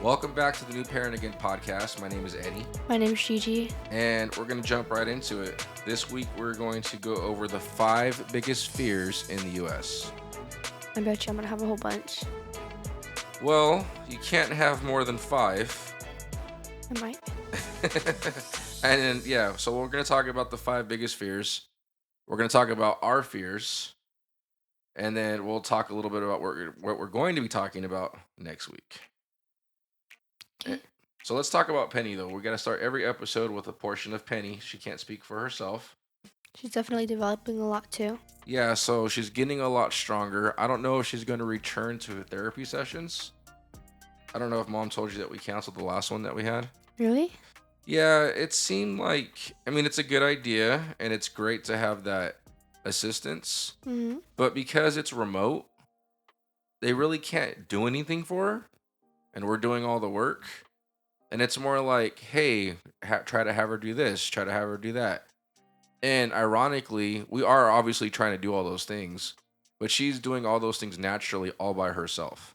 Welcome back to the New Parent Again podcast. My name is Eddie, My name's Gigi. and we're going to jump right into it. This week, we're going to go over the 5 biggest fears in the U.S. I bet you I'm gonna have a whole bunch. Well, you can't have more than 5. I might. And then, so we're going to talk about the 5 biggest fears. We're going to talk about our fears, and then we'll talk a little bit about what we're going to be talking about next week. Okay. So let's talk about Penny, though. We got to start every episode with a portion of Penny. She can't speak for herself. She's definitely developing a lot too. Yeah, so she's getting a lot stronger. I don't know if she's going to return to her therapy sessions. I don't know if Mom told you that we canceled the last one that we had. Really? Yeah, it seemed like, it's a good idea and it's great to have that assistance. Mm-hmm. But because it's remote, they really can't do anything for her. And we're doing all the work. And it's more like, hey, try to have her do this, try to have her do that. And ironically, we are obviously trying to do all those things, but she's doing all those things naturally all by herself.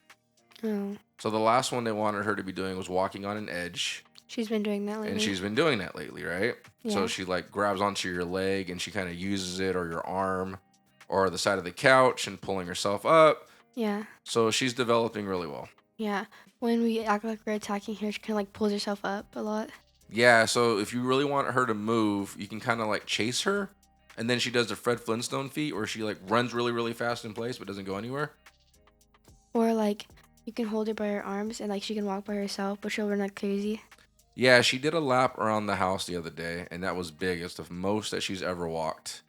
Oh. So the last one they wanted her to be doing was walking on an edge. She's been doing that lately. And she's been doing that lately, right? Yeah. So she like grabs onto your leg and she kind of uses it, or your arm or the side of the couch, and pulling herself up. Yeah. So she's developing really well. Yeah. When we act like we're attacking her, she kind of like pulls herself up a lot. Yeah, so if you really want her to move, you can kind of like chase her, and then she does the Fred Flintstone feat where she like runs really, really fast in place but doesn't go anywhere. Or like you can hold her by her arms and like she can walk by herself, but she'll run like crazy. Yeah, she did a lap around the house the other day, and that was big. It's the most that she's ever walked.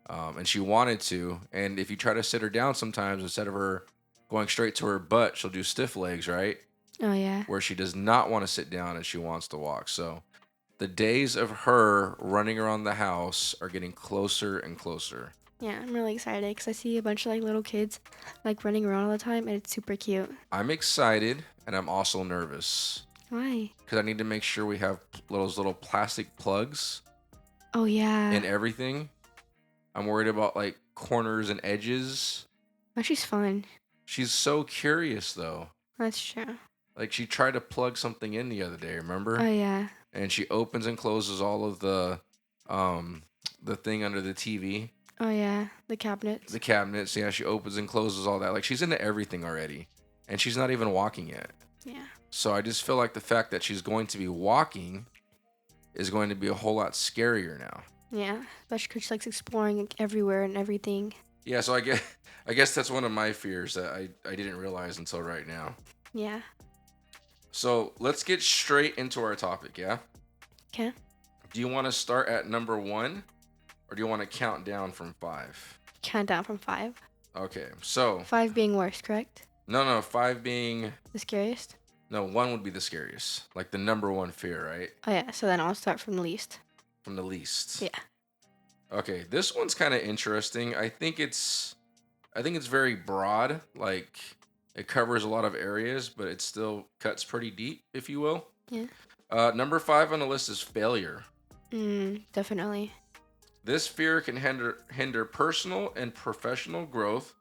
And she wanted to, and if you try to sit her down sometimes, instead of her going straight to her butt, she'll do stiff legs, right? Oh yeah. Where she does not want to sit down and she wants to walk. So the days of her running around the house are getting closer and closer. Yeah, I'm really excited because I see a bunch of like little kids like running around all the time, and it's super cute. I'm excited, and I'm also nervous Why? because I need to make sure we have those little plastic plugs Oh yeah. in everything. I'm worried about like corners and edges. Oh, she's fun. She's so curious though. That's true. Like she tried to plug something in the other day, remember? Oh yeah. And she opens and closes all of the thing under the TV. Oh yeah. The cabinets. The cabinets, yeah, she opens and closes all that. Like she's into everything already. And she's not even walking yet. Yeah. So I just feel like the fact that she's going to be walking is going to be a whole lot scarier now. Yeah, especially because she likes exploring like, everywhere and everything. Yeah, so I guess that's one of my fears that I didn't realize until right now. Yeah. So let's get straight into our topic, yeah? Okay. Do you want to start at number 1, or do you want to count down from 5? Count down from 5. Okay, so 5 being worst, correct? no, 5 being, The scariest? no, 1 would be the scariest, like the number 1 fear, right? Oh yeah, so then I'll start from the least. From the least. Yeah. Okay, this one's kind of interesting. I think it's very broad. Like it covers a lot of areas, but it still cuts pretty deep, if you will. Yeah. Number 5 on the list is failure. Definitely. This fear can hinder personal and professional growth,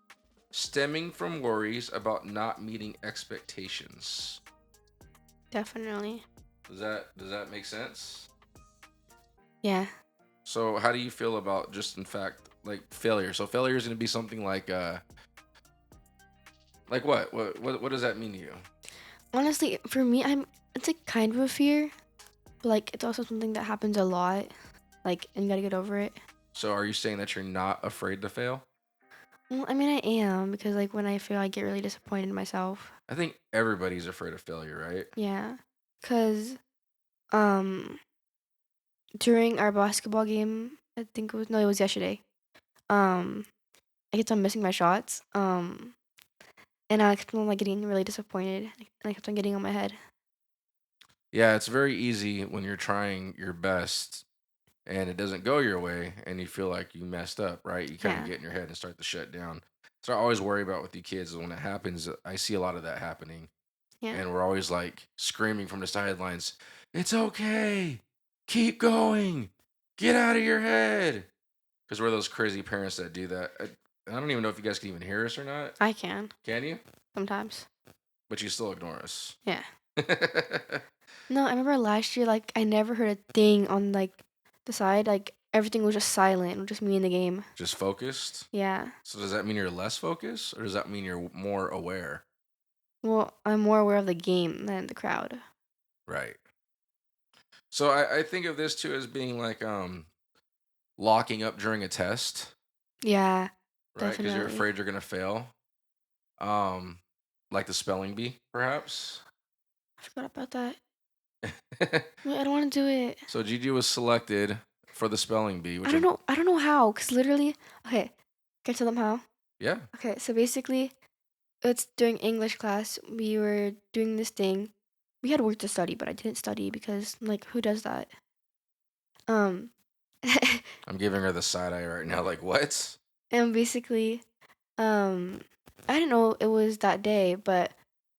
stemming from worries about not meeting expectations. Definitely. Does that make sense? Yeah. So how do you feel about just in fact like failure? So failure is going to be something like what? What does that mean to you? Honestly, for me, it's like kind of a fear, but like it's also something that happens a lot. Like, and you gotta get over it. So are you saying that you're not afraid to fail? Well, I mean, I am because like when I fail, I get really disappointed in myself. I think everybody's afraid of failure, right? Yeah. Cause, during our basketball game, it was yesterday. I kept on missing my shots. And I kept on like getting really disappointed, and I kept on getting on my head. Yeah, it's very easy when you're trying your best and it doesn't go your way and you feel like you messed up, right? You kind of Yeah. get in your head and start to shut down. So I always worry about with you kids is when it happens. I see a lot of that happening, Yeah. and we're always like screaming from the sidelines, "It's okay, keep going, get out of your head," because we're those crazy parents that do that. I don't even know if you guys can even hear us or not. I can Can you? sometimes. But you still ignore us. Yeah. No, I remember last year, like, I never heard a thing on, like, the side. Like, everything was just silent. It was just me in the game. Just focused. Yeah. So does that mean you're less focused, or does that mean you're more aware? Well, I'm more aware of the game than the crowd. Right. So I think of this too as being like locking up during a test, Yeah, right? Because you're definitely. afraid you're gonna fail. Um, like the spelling bee, perhaps. I forgot about that. Wait, I don't want to do it. So Gigi was selected for the spelling bee, I which don't I'm know. I don't know how. Cause literally, okay, can I tell them how? yeah. Okay, so basically, it's during English class. We were doing this thing. We had work to study, but I didn't study because, like, who does that? Um, I'm giving her the side eye right now. Like what? and basically, um, I didn't know it was that day, but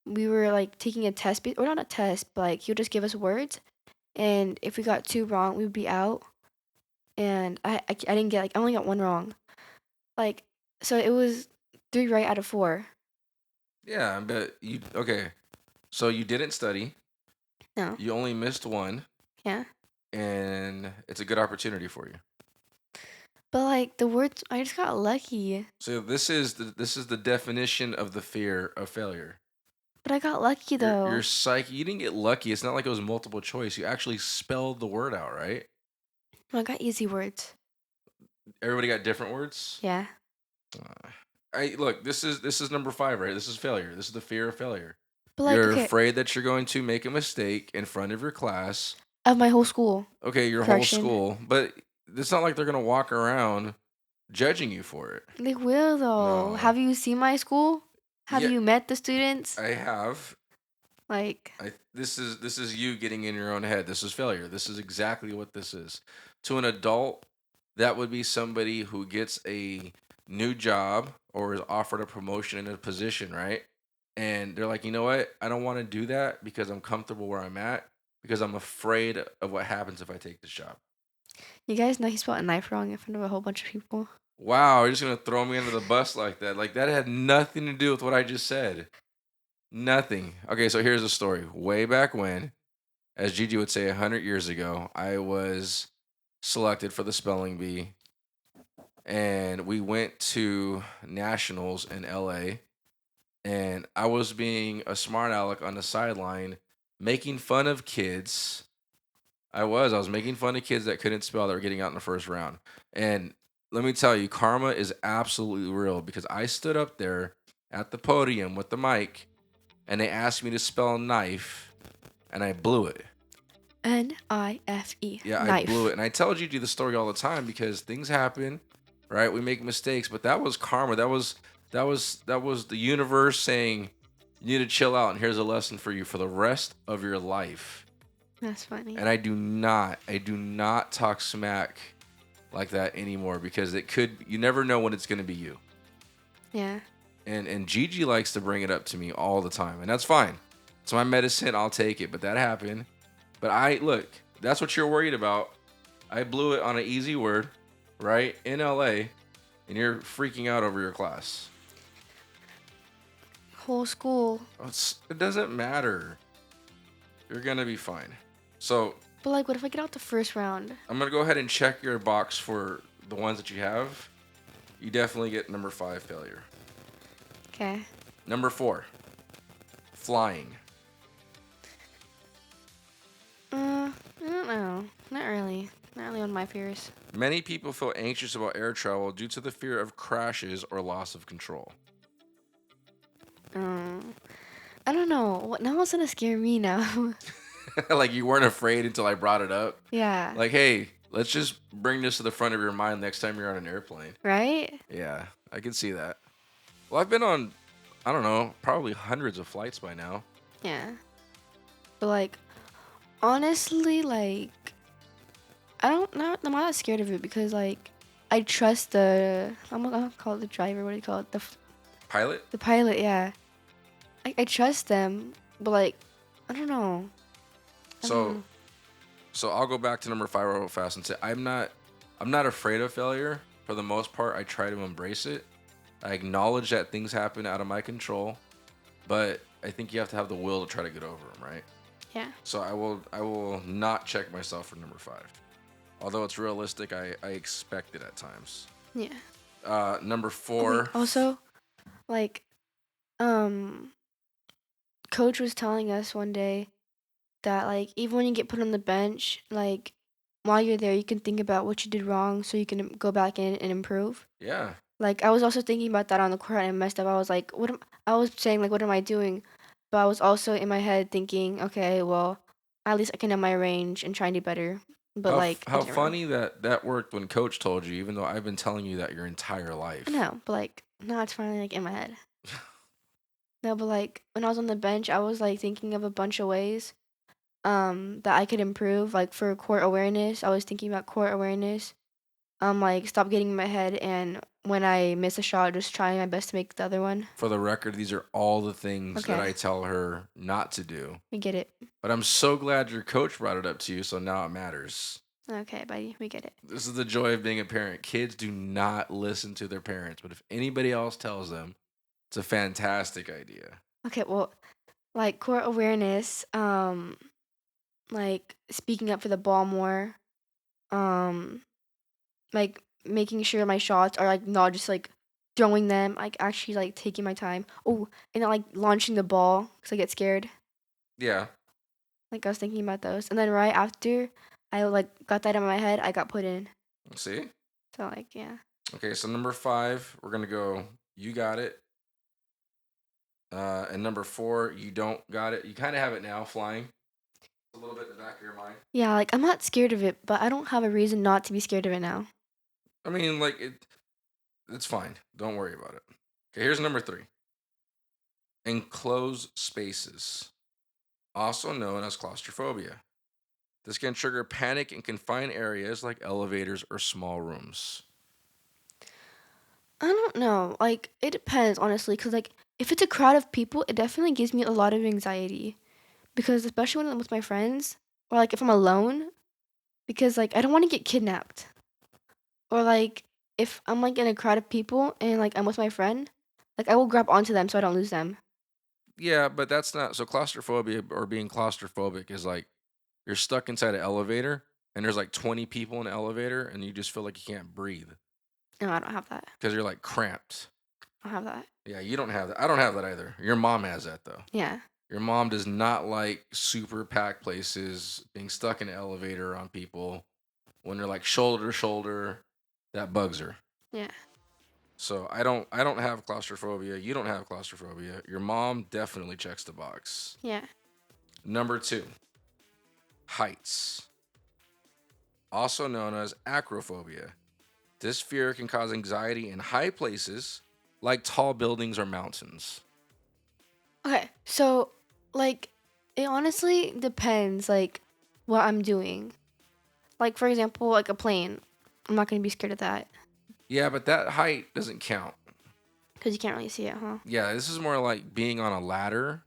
we were like taking a test, or not a test, but like he'll just give us words, and if we got two wrong, we would be out. And I didn't get, like, I only got one wrong. Like, so it was three right out of four. Yeah, but you okay. So you didn't study. No, You only missed one, yeah, and it's a good opportunity for you. but like the words, I just got lucky. So this is the definition of the fear of failure. But I got lucky Your though. psyche. You didn't get lucky. It's not like it was multiple choice. You actually spelled the word out, right? I got easy words. Everybody got different words. Yeah, Uh, I look. This is number five, right? This is failure. This is the fear of failure. but like, You're okay, afraid that you're going to make a mistake in front of your class. of my whole school. Okay, your whole Correction. school, but it's not like they're gonna walk around judging you for it. They will though. No. Have you seen my school? Have Yeah, you met the students? I have. Like, This is you getting in your own head. This is failure. This is exactly what this is. To an adult, that would be somebody who gets a new job or is offered a promotion in a position, right? And they're like, you know what? I don't want to do that because I'm comfortable where I'm at because I'm afraid of what happens if I take this job. you guys know he spelled a knife wrong in front of a whole bunch of people. Wow, you're just gonna throw me under the bus like that. Like that had nothing to do with what I just said. Nothing. Okay, so here's the story. Way back when, as Gigi would say 100 years ago, I was selected for the spelling bee, and we went to nationals in LA. And I was being a smart aleck on the sideline, making fun of kids. I was making fun of kids that couldn't spell that were getting out in the first round. And let me tell you, karma is absolutely real because I stood up there at the podium with the mic and they asked me to spell knife and I blew it. N-I-F-E. Yeah, I blew Knife. it. And I tell Gigi the story all the time because things happen, right? We make mistakes, but that was karma. That was the universe saying, you need to chill out and here's a lesson for you for the rest of your life. That's funny. And I do not talk smack like that anymore because you never know when it's gonna be you. Yeah. And Gigi likes to bring it up to me all the time, and that's fine. It's my medicine, I'll take it. But that happened. But look, that's what you're worried about. I blew it on an easy word, right? In LA, and you're freaking out over your class. Whole school. It doesn't matter. You're gonna be fine. So But like, what if I get out the first round? I'm gonna go ahead and check your box for the ones that you have. You definitely get number 5 failure. Okay. Number 4, flying. I don't know. Not really. Not really on my fears. Many people feel anxious about air travel due to the fear of crashes or loss of control. Um, I don't know. What now? It's gonna scare me now. Like you weren't afraid until I brought it up. Yeah. Like, hey, let's just bring this to the front of your mind next time you're on an airplane. Right? Yeah, I can see that. Well, I've been on, I don't know, probably hundreds of flights by now. Yeah. But like, honestly, like, I'm not that scared of it because like, I trust I'm gonna call it the driver. What do you call it? Pilot? The pilot. Yeah. I trust them, but like, I don't know. I don't So know. so I'll go back to number 5 real fast and say I'm not afraid of failure. For the most part, I try to embrace it. I acknowledge that things happen out of my control, but I think you have to have the will to try to get over them, right? Yeah. So I will not check myself for number 5. Although it's realistic, I expect it at times. Yeah. Number Okay. 4. Also, like, um, coach was telling us one day that like even when you get put on the bench, like while you're there, you can think about what you did wrong, so you can go back in and improve. Yeah. Like I was also thinking about that on the court and I messed up. I was like, I was saying like, what am I doing? But I was also in my head thinking, okay, well, at least I can know my range and try and do better. But like, I How didn't know. funny that that worked when coach told you, even though I've been telling you that your entire I life. know, but like, now it's finally like in my head. No, but like when I was on the bench, I was like thinking of a bunch of ways that I could improve. Like for court awareness, I was thinking about court awareness. Like stop getting in my head, and when I miss a shot, just trying my best to make the other one. For the record, these are all the things that Okay, I tell her not to do. we get it. But I'm so glad your coach brought it up to you, so now it matters. Okay, buddy, we get it. This is the joy of being a parent. Kids do not listen to their parents, but if anybody else tells them, it's a fantastic idea. Okay, well, like court awareness, like speaking up for the ball more, um, like making sure my shots are like not just like throwing them, like actually like taking my time. Oh, and then like launching the ball because I get scared. Yeah. Like I was thinking about those, and then right after I like got that in my head, I got put in. See? So like yeah, Okay, so number 5, we're going to go, you got it. And number 4, you don't got it. You kind of have it now, flying. A little bit in the back of your mind. yeah. Like I'm not scared of it, but I don't have a reason not to be scared of it now. I mean, like, it's fine. Don't worry about it. Okay, here's number 3. Enclosed spaces, also known as claustrophobia. This can trigger panic in confined areas like elevators or small rooms. I don't know. Like it depends honestly, cause like if it's a crowd of people, it definitely gives me a lot of anxiety. Because especially when I'm with my friends, or like if I'm alone, because like I don't want to get kidnapped. Or like if I'm like in a crowd of people and like I'm with my friend, like I will grab onto them so I don't lose them. Yeah, but that's not so claustrophobia or being claustrophobic is like you're stuck inside an elevator and there's like 20 people in the elevator and you just feel like you can't breathe No, I don't have that. because you're like cramped. I don't have that. Yeah, you don't have that. I don't have that either. Your mom has that though. Yeah. Your mom does not like super packed places, being stuck in an elevator on people when they're like shoulder to shoulder. That bugs her. Yeah. So I don't have claustrophobia. You don't have claustrophobia. Your mom definitely checks the box. Yeah. Number 2, heights, also known as acrophobia. This fear can cause anxiety in high places like tall buildings or mountains. Okay. So like it honestly depends like what I'm doing. Like for example, like a plane. I'm not gonna be scared of that Yeah, but that height doesn't count. because you can't really see it, huh? Yeah, this is more like being on a ladder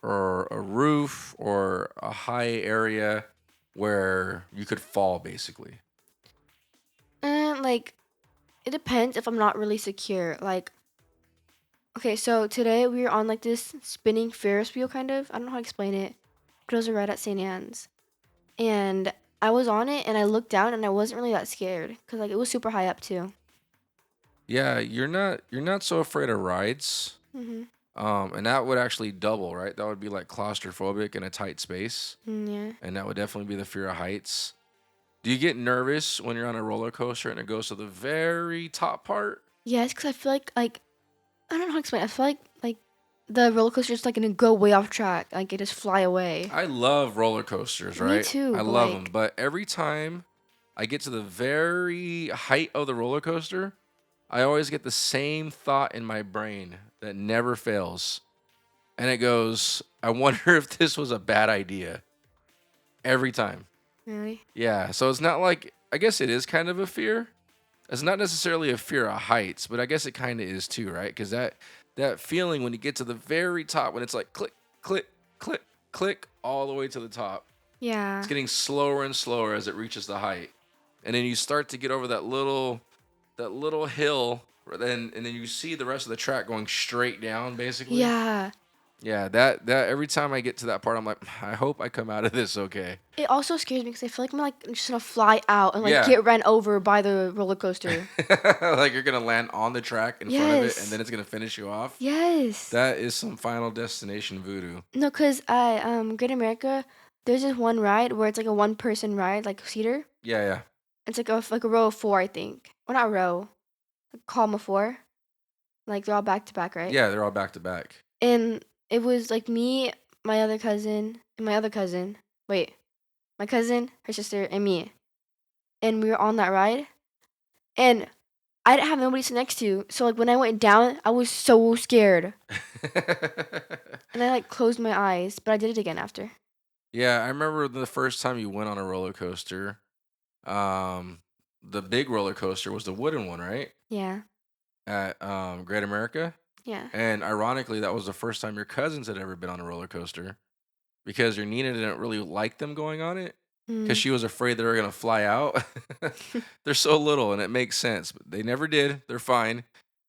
or a roof or a high area where you could fall basically. And like it depends if I'm not really secure. Like okay, so today we were on like this spinning Ferris wheel kind of. I don't know how to explain it. But it was right at St. Anne's. And I was on it and I looked down and I wasn't really that scared because like it was super high up too. Yeah, you're not so afraid of rides. Mhm. And that would actually double, right? That would be like claustrophobic in a tight space. Yeah. And that would definitely be the fear of heights. Do you get nervous when you're on a roller coaster and it goes to the very top part? Yes, because I feel like I don't know how to explain. I feel like the roller coaster is like gonna go way off track. Like it just fly away. I love roller coasters, Me right? too, I but love them. like But every time I get to the very height of the roller coaster, I always get the same thought in my brain that never fails. And it goes, I wonder if this was a bad idea. Every time. really. Yeah. So it's not like, I guess it is kind of a fear. It's not necessarily a fear of heights, but I guess it kind of is too, right? Because that feeling when you get to the very top, when it's like click, click, click, click, all the way to the top, Yeah. it's getting slower and slower as it reaches the height, and then you start to get over that little hill, and then you see the rest of the track going straight down, basically. Yeah. Yeah, that every time I get to that part, I'm like, I hope I come out of this okay. It also scares me because I feel like I'm like just gonna fly out and like Yeah. get ran over by the roller coaster. Like you're gonna land on the track in front of it, and Yes. then it's gonna finish you off. Yes. That is some Final Destination voodoo. No, cause I Great America, there's this one ride where it's like a one person ride, like cedar. Yeah, yeah, It's like a row of four, I think. Or not row, like column of four. Like they're all back to back, right? yeah. They're all back to back. And it was like me, my other cousin, and my other cousin. Wait, my cousin, her sister, and me. And we were on that ride. And I didn't have nobody to sit next to. So like when I went down, I was so scared. And I like closed my eyes, but I did it again after. Yeah, I remember the first time you went on a roller coaster. Um, the big roller coaster was the wooden one, right? Yeah. At Great America. Yeah. And ironically, that was the first time your cousins had ever been on a roller coaster because your Nina didn't really like them going on it because Mm. she was afraid they were gonna fly out. They're so little, and it makes sense, but they never did. They're fine,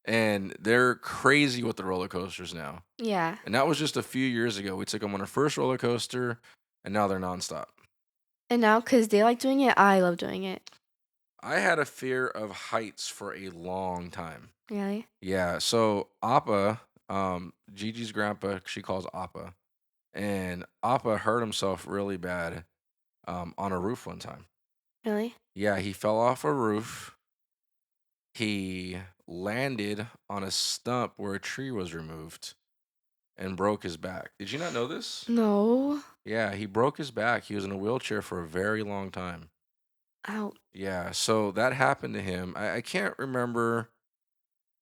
and they're crazy with the roller coasters now. Yeah. And that was just a few years ago. We took them on our first roller coaster, and now they're nonstop. And now, because they like doing it, I love doing it. I had a fear of heights for a long time. Really? Yeah, so Appa, Gigi's grandpa, she calls Appa, and Appa hurt himself really bad on a roof one time. Really? Yeah, he fell off a roof. He landed on a stump where a tree was removed and broke his back. Did you not know this? No. Yeah, he broke his back. He was in a wheelchair for a very long time. Out. Yeah, so that happened to him. I can't remember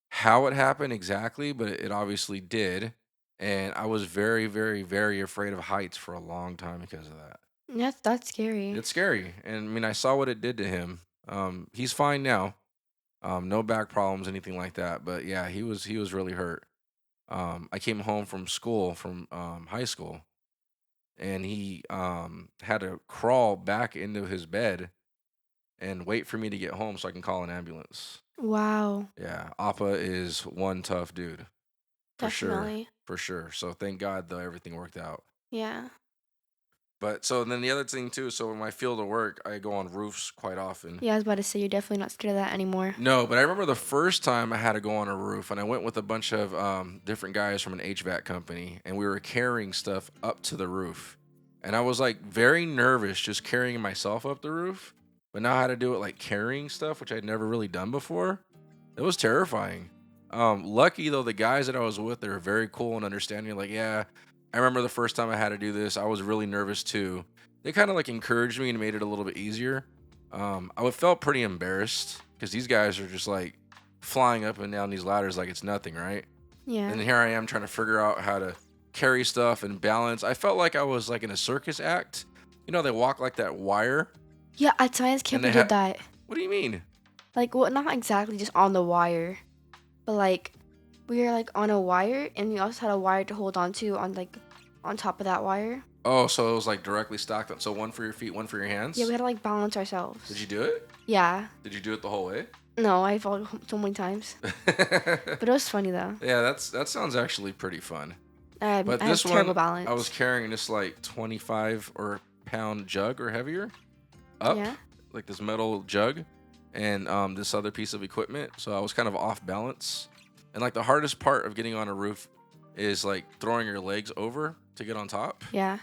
how it happened exactly, but it obviously did. And I was very, very, very afraid of heights for a long time because of that. That's scary. It's scary. And I mean, I saw what it did to him. He's fine now. No back problems, anything like that. But yeah, he was really hurt. I came home from school, from high school, and he had to crawl back into his bed and wait for me to get home so I can call an ambulance. Wow. Yeah, Appa is one tough dude. For sure. Definitely. For sure. So thank God though everything worked out. Yeah. But so then the other thing too, so in my field of work, I go on roofs quite often. Yeah, I was about to say you're definitely not scared of that anymore. No, but I remember the first time I had to go on a roof and I went with a bunch of different guys from an HVAC company and we were carrying stuff up to the roof. And I was like very nervous just carrying myself up the roof. But now I had to do it like carrying stuff, which I'd never really done before. It was terrifying. Lucky though, the guys that I was with, they were very cool and understanding. Like, yeah, I remember the first time I had to do this, I was really nervous too. They kind of like encouraged me and made it a little bit easier. Felt pretty embarrassed because these guys are just like flying up and down these ladders like it's nothing, right? Yeah. And here I am trying to figure out how to carry stuff and balance. I felt like I was like in a circus act. You know, they walk like that wire, Yeah, at science camp and we they did have. that. What do you mean? Like, well, not exactly just on the wire, but like we were like on a wire, and we also had a wire to hold on to on like on top of that wire. Oh, so it was like directly stacked up. So one for your feet, one for your hands. Yeah, we had to like balance ourselves. Did you do it? Yeah. Did you do it the whole way? No, I fell so many times, but it was funny though. Yeah, that sounds actually pretty fun. But I had this terrible one, balance. I was carrying this like 25 or pound jug or heavier up, Yeah. like this metal jug, and this other piece of equipment. So I was kind of off balance. And like the hardest part of getting on a roof is like throwing your legs over to get on top. Yeah.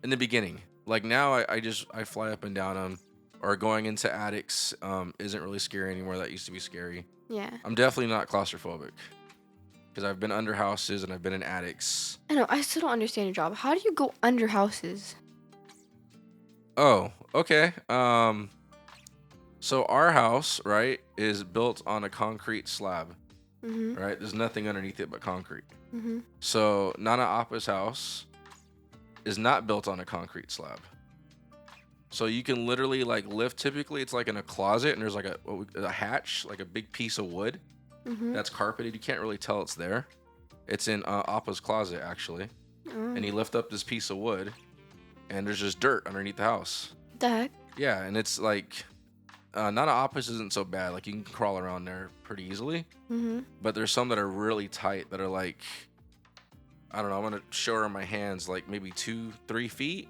In the beginning, like now I fly up and down them, or going into attics isn't really scary anymore. That used to be scary. Yeah. I'm definitely not claustrophobic because I've been under houses and I've been in attics. I know. I still don't understand your job. How do you go under houses? Oh, okay. So our house, right, is built on a concrete slab, Mhm. right? There's nothing underneath it but concrete. Mhm. So Nana Appa's house is not built on a concrete slab. So you can literally like lift. Typically, it's like in a closet, and there's like a hatch, like a big piece of wood Mhm. that's carpeted. You can't really tell it's there. It's in Appa's closet actually, and Oh. you lift up this piece of wood, and there's just dirt underneath the house. What the heck? Yeah, and it's like Nana Appa's isn't so bad. Like you can crawl around there pretty easily, Mhm. but there's some that are really tight that are like I don't know, I'm gonna show her my hands like maybe 2-3 feet,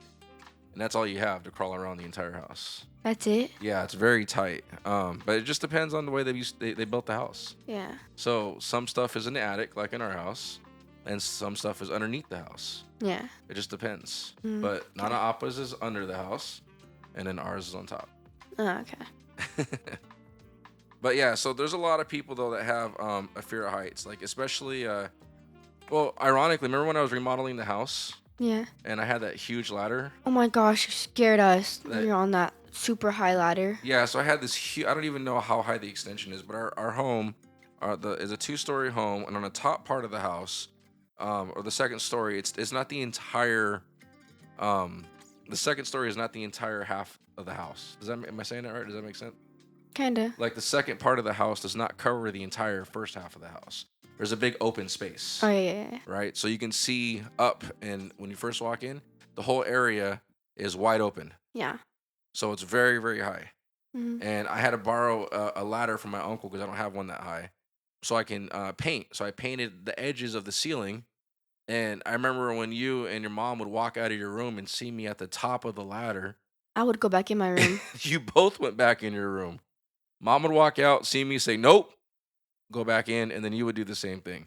and that's all you have to crawl around the entire house. That's it? Yeah, it's very tight. But it just depends on the way they built the house. Yeah. So some stuff is in the attic, like in our house, and some stuff is underneath the house. Yeah. It just depends. Mm, But Nana okay. Appa's is under the house, and then ours is on top. Oh, okay. But yeah, so there's a lot of people though that have a fear of heights, like especially well, ironically, remember when I was remodeling the house Yeah. and I had that huge ladder? Oh my gosh, you scared us. That- We were on that super high ladder. Yeah, so I had this huge, I don't even know how high the extension is, but our home is a 2-story home, and on the top part of the house, or the second story, it's not the entire the second story is not the entire half of the house. Am I saying that right? Does that make sense? Kinda. Like the second part of the house does not cover the entire first half of the house. There's a big open space, Oh, yeah. right? So you can see up, and when you first walk in, the whole area is wide open. Yeah. So it's very, very high. Mm-hmm. And I had to borrow a ladder from my uncle because I don't have one that high, so I can paint. So I painted the edges of the ceiling. And I remember when you and your mom would walk out of your room and see me at the top of the ladder, I would go back in my room. you both went back in your room. Mom would walk out, see me, say, nope, go back in, and then you would do the same thing.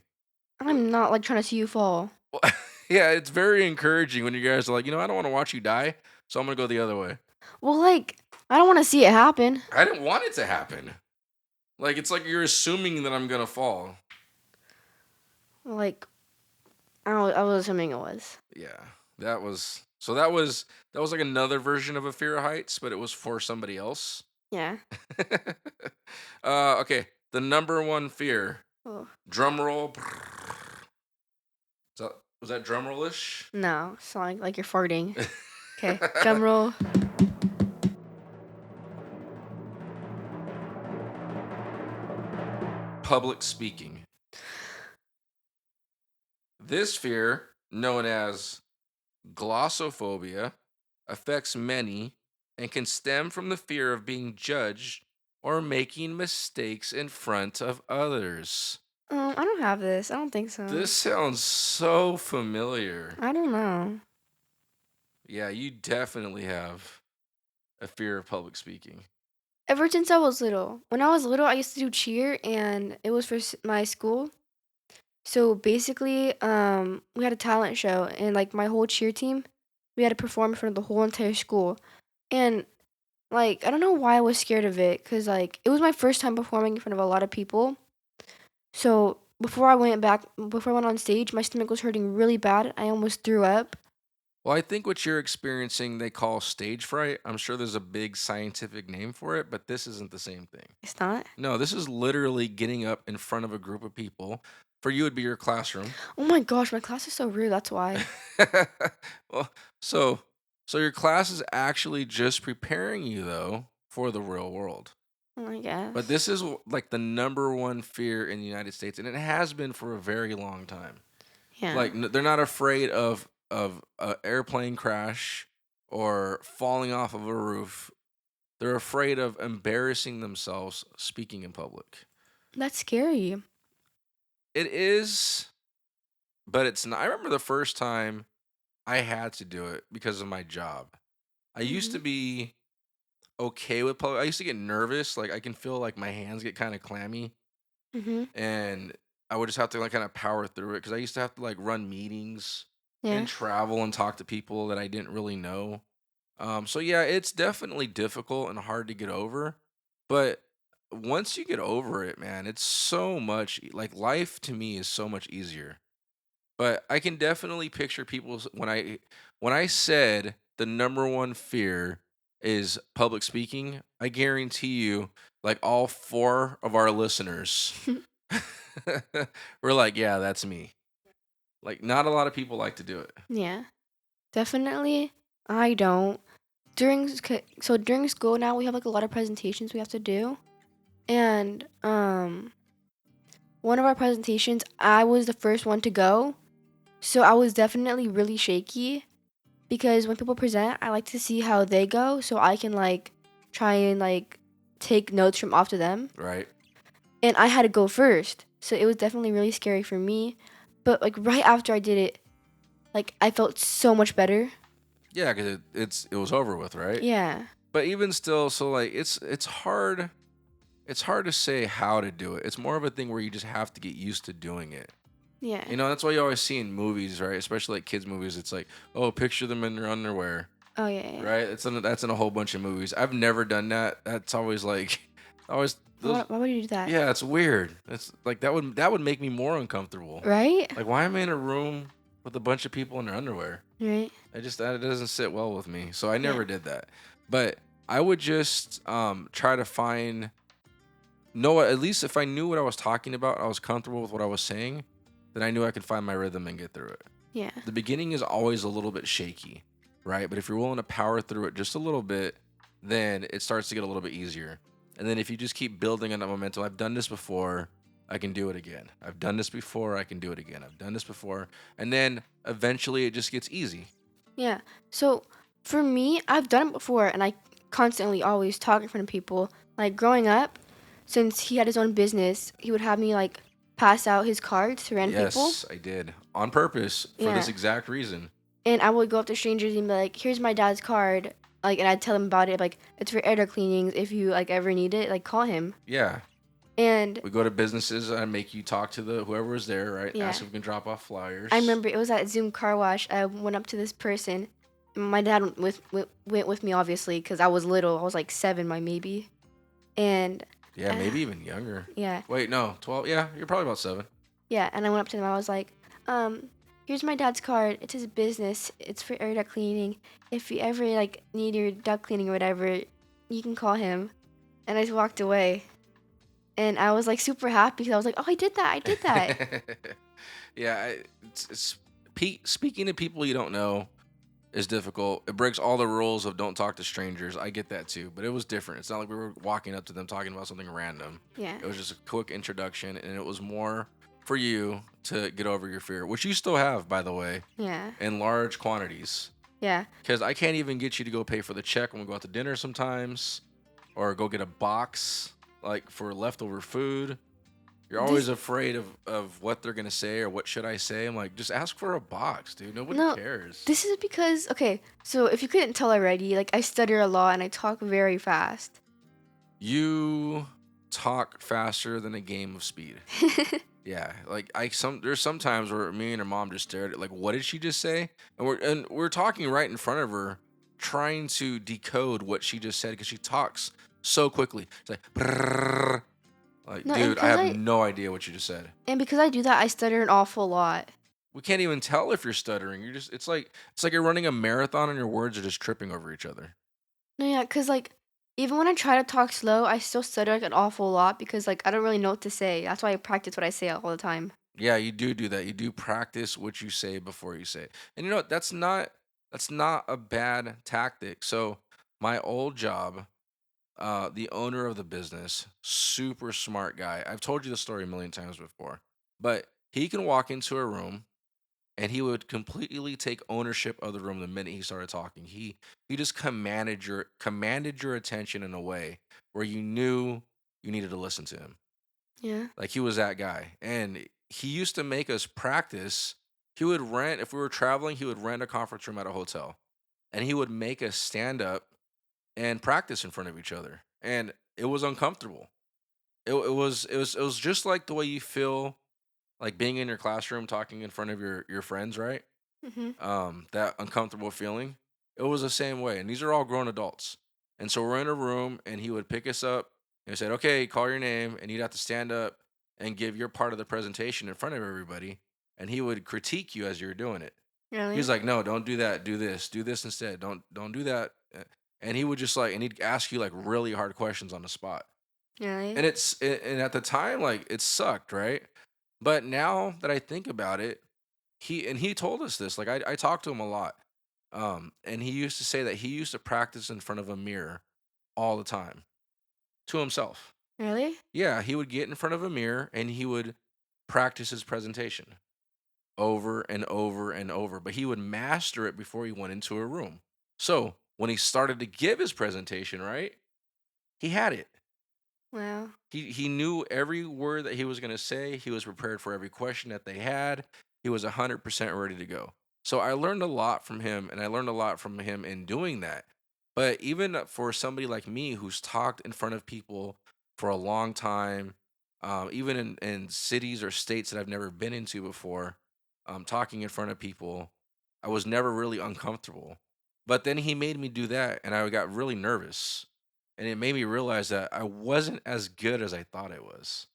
I'm not like trying to see you fall. Well, yeah, it's very encouraging when you guys are like, I don't want to watch you die, so I'm going to go the other way. Well, like, I don't want to see it happen. I didn't want it to happen. Like, it's like you're assuming that I'm going to fall. Like, I was assuming it was. Yeah, that was like another version of a fear of heights, but it was for somebody else. Yeah. Okay, the number one fear. Oh. Drum roll. Was that drum roll-ish? No, it's not like you're farting. Okay, drum roll. Public speaking. This fear, known as glossophobia, affects many and can stem from the fear of being judged or making mistakes in front of others. I don't have this. I don't think so. This sounds so familiar. I don't know. Yeah, you definitely have a fear of public speaking. Ever since I was little. When I was little, I used to do cheer, and it was for my school. So basically, we had a talent show, and like my whole cheer team, we had to perform in front of the whole entire school. And like, I don't know why I was scared of it, cause like it was my first time performing in front of a lot of people. So before I went on stage, my stomach was hurting really bad. I almost threw up. Well, I think what you're experiencing they call stage fright. I'm sure there's a big scientific name for it, but this isn't the same thing. It's not. No, this is literally getting up in front of a group of people. For you, it'd be your classroom. Oh my gosh, my class is so rude. That's why. Well, so your class is actually just preparing you though for the real world. I guess. But this is like the number one fear in the United States, and it has been for a very long time. Yeah. Like they're not afraid of an airplane crash or falling off of a roof. They're afraid of embarrassing themselves speaking in public. That's scary. It is, but it's not. I remember the first time I had to do it because of my job. I used to Mhm. be okay with public. I used to get nervous. Like I can feel like my hands get kind of clammy, Mhm. and I would just have to like kind of power through it because I used to have to like run meetings Yeah. and travel and talk to people that I didn't really know. So yeah, it's definitely difficult and hard to get over, but once you get over it, man, it's so much like life to me is so much easier. But I can definitely picture people when I said the number one fear is public speaking, I guarantee you like all four of our listeners were like, yeah, that's me. Like not a lot of people like to do it. Yeah. Definitely. I don't. During school now, we have like a lot of presentations we have to do, and one of our presentations, I was the first one to go, so I was definitely really shaky because when people present, I like to see how they go so I can like try and like take notes from after them. Right. And I had to go first, so it was definitely really scary for me. But like right after I did it, like I felt so much better. Yeah, because it was over with, right? Yeah. But even still, so like it's hard. It's hard to say how to do it. It's more of a thing where you just have to get used to doing it. Yeah. You know, that's why you always see in movies, right? Especially like kids movies. It's like, oh, picture them in their underwear, Oh yeah. Yeah. right? That's in a whole bunch of movies. I've never done that. That's always like, always those. Why would you do that? Yeah, it's weird. It's like that would make me more uncomfortable. Right? Like, why am I in a room with a bunch of people in their underwear? Right. That doesn't sit well with me. So I Yeah. never did that. But I would just try to find no, at least if I knew what I was talking about, I was comfortable with what I was saying, then I knew I could find my rhythm and get through it. Yeah. The beginning is always a little bit shaky, right? But if you're willing to power through it just a little bit, then it starts to get a little bit easier. And then if you just keep building on that momentum, I've done this before, I can do it again. I've done this before, I can do it again. I've done this before. And then eventually it just gets easy. Yeah. So for me, I've done it before, and I constantly always talk in front of people. Like growing up, since he had his own business, he would have me like pass out his cards to random people. Yes, I did. On purpose for this Yeah. exact reason. And I would go up to strangers and be like, "Here's my dad's card." Like, and I'd tell them about it. Like, it's for air cleanings. If you like ever need it, like call him. Yeah. And We go to businesses and make you talk to the whoever was there, right? yeah, Ask if we can drop off flyers. I remember it was at Zoom car wash. I went up to this person. My dad went with me, obviously, because I was little. I was like 7, my maybe. And Yeah, maybe even younger. yeah, Wait, no, 12. Yeah, you're probably about 7. yeah. And I went up to them. I was like, here's my dad's card. It's his business. It's for air duct cleaning. If you ever like need your duct cleaning or whatever, you can call him. And I just walked away. And I was like super happy because I was like, oh, I did that. I did that. Yeah, speaking to people you don't know is difficult. It breaks all the rules of don't talk to strangers. I get that too, but it was different. It's not like we were walking up to them talking about something random. Yeah. It was just a quick introduction, and it was more for you to get over your fear, which you still have, by the way, Yeah. in large quantities. Yeah. Because I can't even get you to go pay for the check when we go out to dinner sometimes, or go get a box like for leftover food. You're always This afraid of what they're gonna say or what should I say. I'm like, just ask for a box, dude. Nobody no, cares. this is because okay. So if you couldn't tell already, like I stutter a lot and I talk very fast. You talk faster than a game of speed. Yeah, like there's some times where me and her mom just stared at like, what did she just say? And we're talking right in front of her, trying to decode what she just said because she talks so quickly. It's like, "Brrrr." Like, No, dude, I have no idea what you just said. and because I do that, I stutter an awful lot. We can't even tell if you're stuttering. You're just it's like you're running a marathon and your words are just tripping over each other. No, yeah, cause like even when I try to talk slow, I still stutter like an awful lot because like I don't really know what to say. That's why I practice what I say all the time. Yeah, you do that. You do practice what you say before you say it. And you know what? That's not a bad tactic. So my old job, the owner of the business, super smart guy. I've told you the story a million times before, but he can walk into a room and he would completely take ownership of the room the minute he started talking. He just commanded your attention in a way where you knew you needed to listen to him. Yeah. Like he was that guy. And he used to make us practice. He would rent if we were traveling, he would rent a conference room at a hotel. And he would make us stand up and practice in front of each other. And it was uncomfortable. It was just like the way you feel like being in your classroom talking in front of your friends, right? Mhm. That uncomfortable feeling. It was the same way, and these are all grown adults. And so we're in a room, and he would pick us up and he said, "Okay, call your name," and you'd have to stand up and give your part of the presentation in front of everybody, and he would critique you as you were doing it. He's Really? like, "No, don't do that. Do this instead. Don't do that." And he would just like, and he'd ask you like really hard questions on the spot. Really? And at the time, like it sucked, right? But now that I think about it, he told us this. Like I talked to him a lot. And he used to say that he used to practice in front of a mirror all the time to himself. Really? Yeah, he would get in front of a mirror and he would practice his presentation over and over and over, but he would master it before he went into a room. So when he started to give his presentation, right, he had it. Wow. He knew every word that he was going to say. He was prepared for every question that they had. He was 100% ready to go. So I learned a lot from him, and I learned a lot from him in doing that. But even for somebody like me who's talked in front of people for a long time, even in cities or states that I've never been into before, talking in front of people, I was never really uncomfortable. But then he made me do that, and I got really nervous. And it made me realize that I wasn't as good as I thought I was.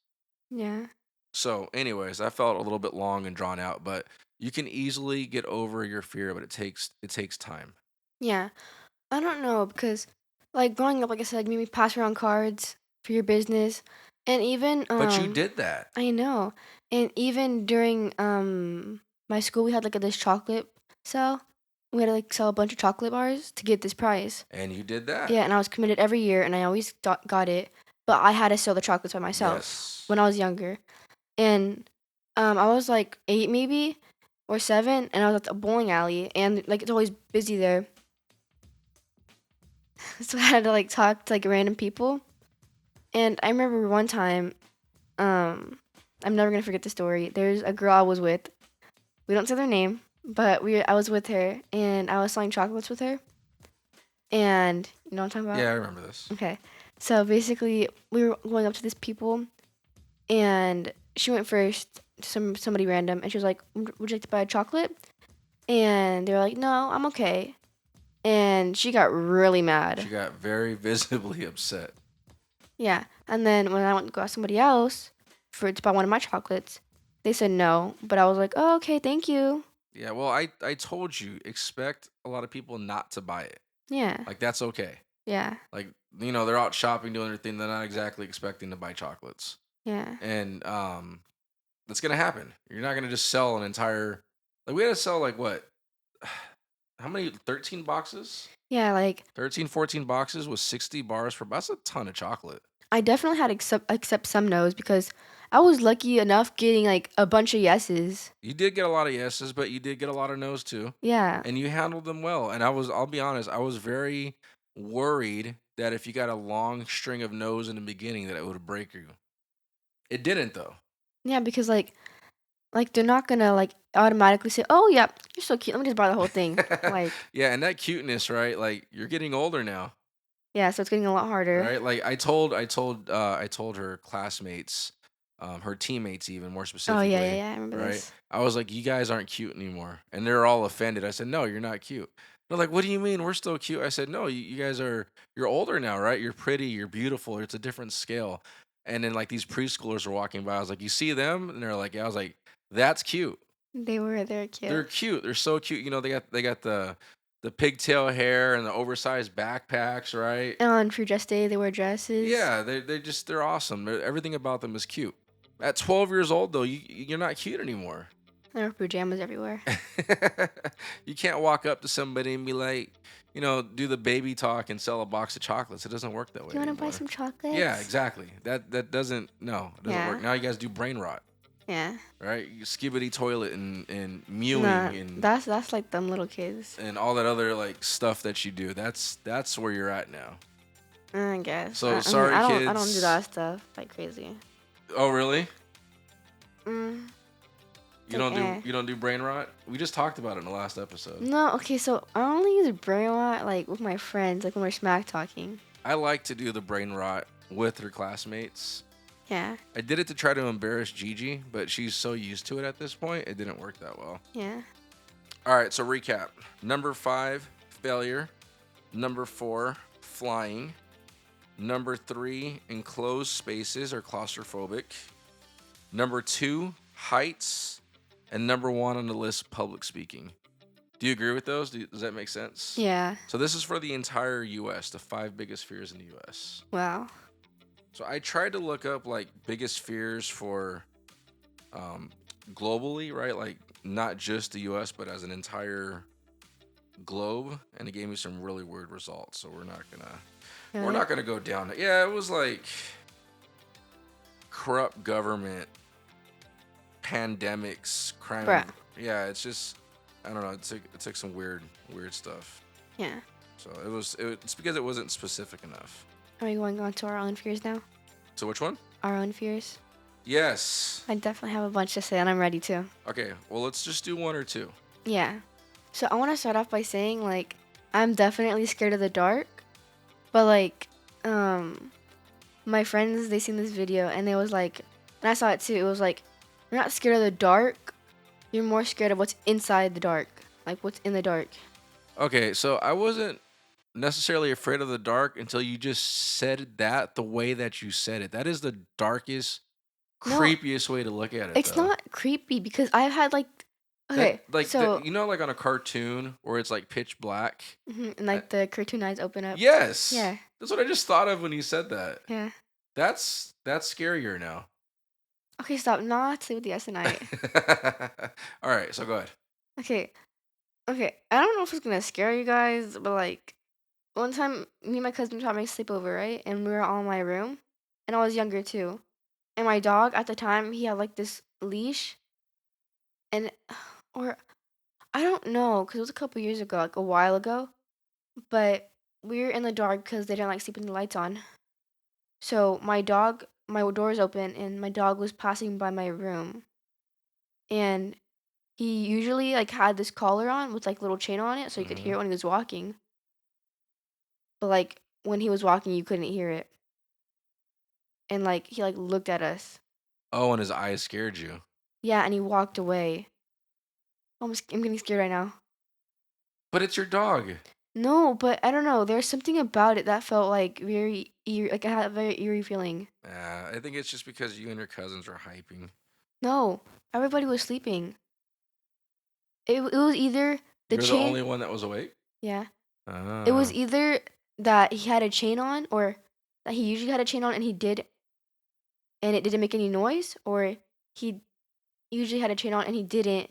Yeah. So, anyways, I felt a little bit long and drawn out, but you can easily get over your fear, but it takes time. Yeah. I don't know because, like, growing up, like I said, you made me pass around cards for your business, and even But you did that, I know, and even during my school, we had like this chocolate sell. We had to like sell a bunch of chocolate bars to get this prize. and you did that. Yeah, and I was committed every year, and I always got it. But I had to sell the chocolates by myself Yes. when I was younger, and I was like 8 maybe or 7, and I was at the bowling alley, and like it's always busy there. So I had to like talk to like random people. And I remember one time, um, I'm never gonna forget the story. There's a girl I was with. We don't say their name, but I was with her and I was selling chocolates with her. And you know what I'm talking Yeah, about? I remember this. Okay. So basically, we were going up to these people, and she went first to somebody random, and she was like, "Would you like to buy a chocolate?" And they were like, "No, I'm okay." And she got really mad. She got very visibly upset. Yeah. And then when I went to go ask somebody else to buy one of my chocolates, they said no. But I was like, oh, okay, thank you. Yeah, well, I told you, expect a lot of people not to buy it. Yeah. Like that's okay. Yeah. Like they're out shopping doing their thing. They're not exactly expecting to buy chocolates, Yeah. and that's gonna happen. You're not gonna just sell an entire. Like we had to sell like what? How many? 13 boxes? Yeah. Like, 13, 14 boxes with 60 bars for. That's a ton of chocolate. I definitely had to accept some no's because I was lucky enough getting like a bunch of yeses. You did get a lot of yeses, but you did get a lot of nos too, Yeah. and you handled them well. And I'll be honest, I was very worried that if you got a long string of nos in the beginning, that it would break you. It didn't though. Yeah. Because like they're not gonna like automatically say, oh, yeah, you're so cute. Let me just buy the whole thing. Like, Yeah, and that cuteness, right? Like you're getting older now, yeah. So it's getting a lot harder. right? Like I told her classmates, her teammates even more Oh, yeah. Yeah. specifically, Yeah. I remember right? this. I was like, you guys aren't cute anymore, and they're all offended. I said, no, you're not cute. They're like, what do you mean? We're still cute. I said, no, you guys you're older now, right? You're pretty, you're beautiful. It's a different scale. And then like these preschoolers were walking by. I was like, you see them? And they're like, yeah. I was like, that's cute. They're They're cute. cute. They're so cute. They got the pigtail hair and the oversized backpacks, right? And on Free Dress Day, they wear dresses. Yeah, they're awesome. Everything about them is cute. At 12 years old though, you're not cute anymore. There are pajamas everywhere. You can't walk up to somebody and be like, do the baby talk and sell a box of chocolates. It doesn't work that way Do you want to buy anymore. some chocolates? Yeah, exactly. That doesn't no, it doesn't Yeah. work. Now you guys do brain rot, Yeah. right? You skibbity toilet and Nah, mewing and that's like them little kids. and all that other like stuff that you do. That's where you're at now. I guess. So I mean, sorry, I don't do kids. that stuff like crazy. Oh, really? Mm, it's You like don't eh. do you don't do brain rot? We just talked about it in the last episode. No, okay, so I only use brain rot like with my friends, like when we're smack talking. I like to do the brain rot with her classmates. Yeah. I did it to try to embarrass Gigi, but she's so used to it at this point, it didn't work that well. Yeah. All right, so recap. Number 5, failure. Number 4, flying. Number 3, enclosed spaces or claustrophobic. Number 2, heights. And number 1 on the list, public speaking. Do you agree with those? Does that make sense? Yeah. So this is for the entire U.S., the 5 biggest fears in the U.S. Wow. So I tried to look up like biggest fears for globally, right? Like not just the U.S., but as an entire globe, and it gave me some really weird results. So we're Really? not gonna go down. Yeah, it was like corrupt government, pandemics, crime. Bruh. Yeah, it's just I don't know. It took some weird stuff. Yeah. So it's because it wasn't specific enough. Are we going on to our own fears now? So which one? Our own fears? Yes. I definitely have a bunch to say, and I'm ready to. Okay. Well, let's just do one or two. Yeah. So I want to start off by saying like I'm definitely scared of the dark, but like um my friends they seen this video and it was like and I saw it too. It was like you're not scared of the dark, you're more scared of what's inside the dark, like what's in the dark. Okay, so I wasn't necessarily afraid of the dark until you just said that the way that you said it. That is the darkest, No, creepiest way to look at it, it's though. not creepy because I've had like That okay, like so you know, like on a cartoon where it's like pitch black. and Uh, like the cartoon eyes open up. yes, Yeah, that's what I just thought of when you said that. yeah. That's scarier now. Okay, stop. Not sleep with the S tonight. All right, so go ahead. Okay, okay. I don't know if it's gonna scare you guys, but like one time, me and my cousin were having a sleepover, right? And we were all in my room, and I was younger too. And my dog at the time, he had like this leash, and or I don't know, cause it was a couple years ago, like a while ago. But we were in the dark because they didn't like sleeping the lights on. So my door was open, and my dog was passing by my room, and he usually like had this collar on with like little chain on it, so you could hear Hmm. it when he was walking. But like when he was walking, you couldn't hear it, and like he like looked at us. Oh, and his eyes scared you. Yeah, and he walked away. I'm getting scared right now. But it's your dog. No, but I don't know. There's something about it that felt like very eerie. Like I had a very eerie feeling. I think it's just because you and your cousins are hyping. No, everybody was sleeping. It was either the You're the chain. only one that was awake. Yeah, it was Ah, either that he had a chain on, or that he usually had a chain on and he did, and it didn't make any noise, or he usually had a chain on and he didn't,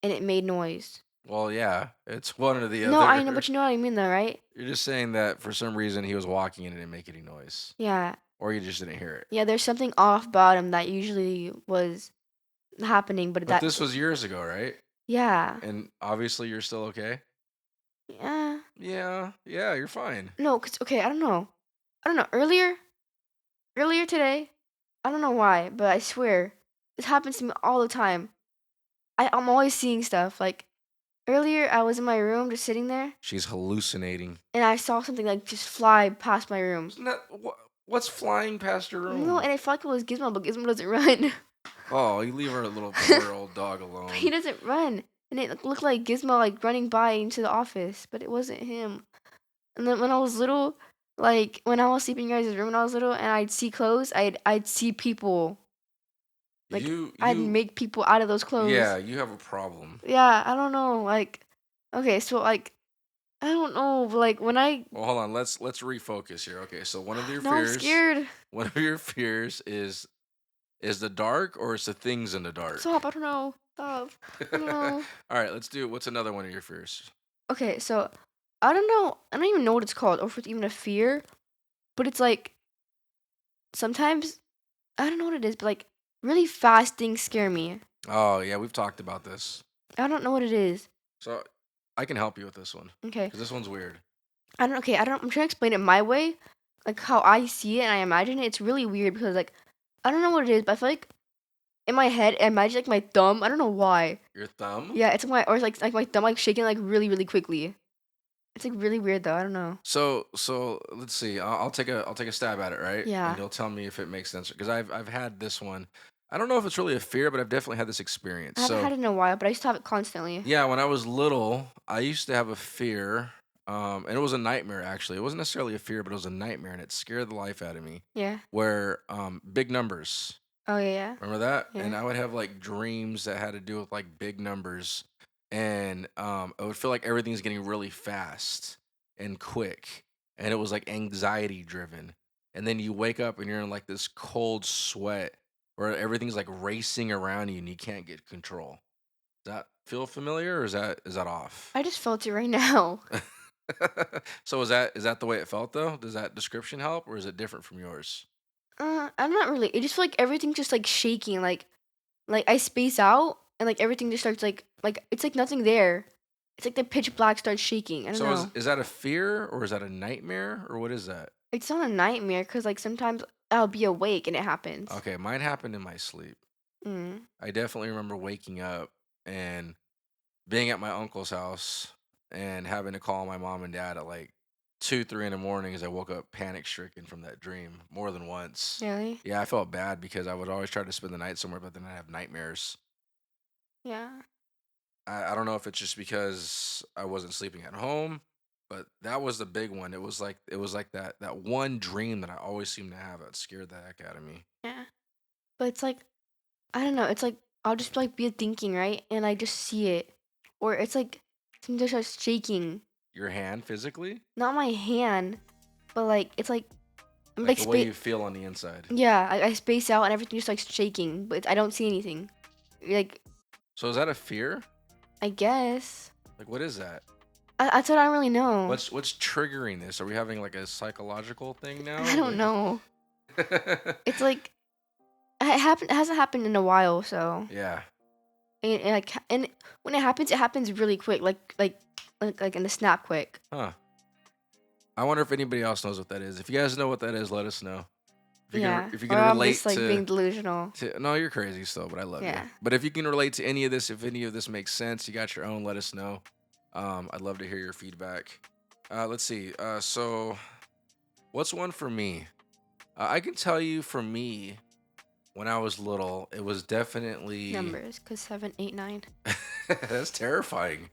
and it made noise. well, yeah, it's one or the No, I know, other. but you know what I mean, though, right? You're just saying that for some reason he was walking and it didn't make any noise, Yeah, or you just didn't hear it. yeah. There's something off about him that usually was happening, but But that, this was years ago, right? yeah, And obviously you're still okay. yeah. Yeah, yeah, you're fine. No, cause okay, I don't know. I don't know. Earlier today, I don't know why, but I swear this happens to me all the time. I'm always seeing stuff. Like earlier, I was in my room just sitting there, She's hallucinating. and I saw something like just fly past my room. Isn't that what's flying past your No, room? and I felt like it was Gizmo, but Gizmo doesn't run. Oh, you leave our little 4-year-old dog But he alone. doesn't run, and it looked like Gizmo like running by into the office, but it wasn't him. And then when I was little, like when I was sleeping in your guys' room when I was little, and I'd see clothes, I'd see people. Like I'd You make people out of those yeah, clothes. you have a problem. Yeah, I don't know. Like, okay, so like I don't know. But like when I Well, hold on. Let's refocus here. Okay, so one of your now I'm fears, scared. one of your fears is the dark or is the things in the dark? Stop. I don't know. Stop. I don't know. All right, let's do. What's another one of your fears? Okay, so I don't know. I don't even know what it's called, or if it's even a fear. But it's like sometimes I don't know what it is, but like really fast things scare me. Oh yeah, we've talked about this. I don't know what it is. So I can help you with this one Okay, because this one's weird. I don't. Okay, I don't. I'm trying to explain it my way, like how I see it and I imagine it. It's really weird because like I don't know what it is, but I feel like in my head I imagine like my thumb. I don't know why. Your thumb. Yeah, it's my or it's like my thumb like shaking like really quickly. It's like really weird though. I don't know. So let's see. I'll take a stab at it, right? And Yeah, you'll tell me if it makes sense because I've had this one. I don't know if it's really a fear, but I've definitely had this experience. I haven't So had it in a while, but I used to have it constantly. yeah, when I was little, I used to have a fear, and it was a nightmare actually. It wasn't necessarily a fear, but it was a nightmare, and it scared the life out of me. Yeah. Where big numbers. Oh yeah, Remember that? yeah, And I would have like dreams that had to do with like big numbers, and I would feel like everything's getting really fast and quick, and it was like anxiety driven. And then you wake up and you're in like this cold sweat, where everything's like racing around you and you can't get control. Does that feel familiar, or is that off? I just felt it right now. So is that the way it felt though? Does that description help, or is it different from yours? I'm not really. It just feel like everything just like shaking. Like I space out and like everything just starts like it's like nothing there. It's like the pitch black starts shaking. I don't So know. is that a fear or is that a nightmare or what is that? It's not a nightmare because like sometimes I'll be awake and it happens. Okay, mine happened in my sleep. Mm. I definitely remember waking up and being at my uncle's house and having to call my mom and dad at like 2, 3 in the morning as I woke up panic stricken from that dream more than once. Really? Yeah, I felt bad because I would always try to spend the night somewhere, but then I have nightmares. Yeah. I don't know if it's just because I wasn't sleeping at home, but that was the big one. It was like that one dream that I always seem to have that scared the heck out of me. Yeah. But it's like I don't know. It's like I'll just like be thinking, right? And I just see it. Or it's like something just shaking. Your hand physically, Not my hand, but like it's like I'm like like the way space. you feel on the inside. Yeah, I space out and everything just like shaking, but I don't see anything. Like So is that a fear? I guess Like what is that? that's what I don't really know. What's triggering this? Are we having like a psychological thing I now? don't know. Like It's like it hasn't happened in a while, so yeah. and when it happens really quick, like in a snap quick. Huh. I wonder if anybody else knows what that is. If you guys know what that is, let us know. Yeah. If you Or can I'm just relate like being delusional. no, you're crazy still, but I love you. Yeah. But if you can relate to any of this, if any of this makes sense, you got your own, let us know. I'd love to hear your feedback. Let's see. So what's one for me? I can tell you for me, when I was little, it was definitely Numbers, cause 7, 8, 9. that's terrifying.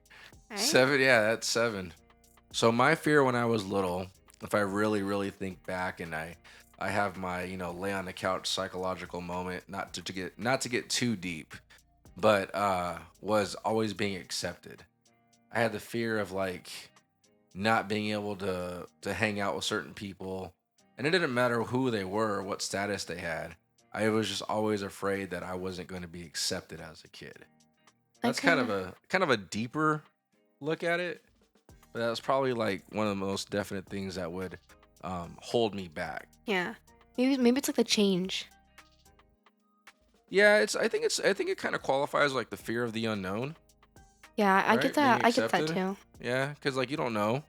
Right? 7, yeah, that's 7. So my fear when I was little, if I really, really think back and I have my, lay on the couch psychological moment, not to get too deep, but was always being accepted. I had the fear of like not being able to hang out with certain people, and it didn't matter who they were or what status they had. I was just always afraid that I wasn't going to be accepted as a kid. I That's kind kind of of a deeper look at it, but that was probably like one of the most definite things that would hold me back. yeah. Maybe it's like the change. Yeah, I think it kind of qualifies like the fear of the unknown, Yeah, I get right? Being that. I get that accepted. too. Yeah, because like you don't know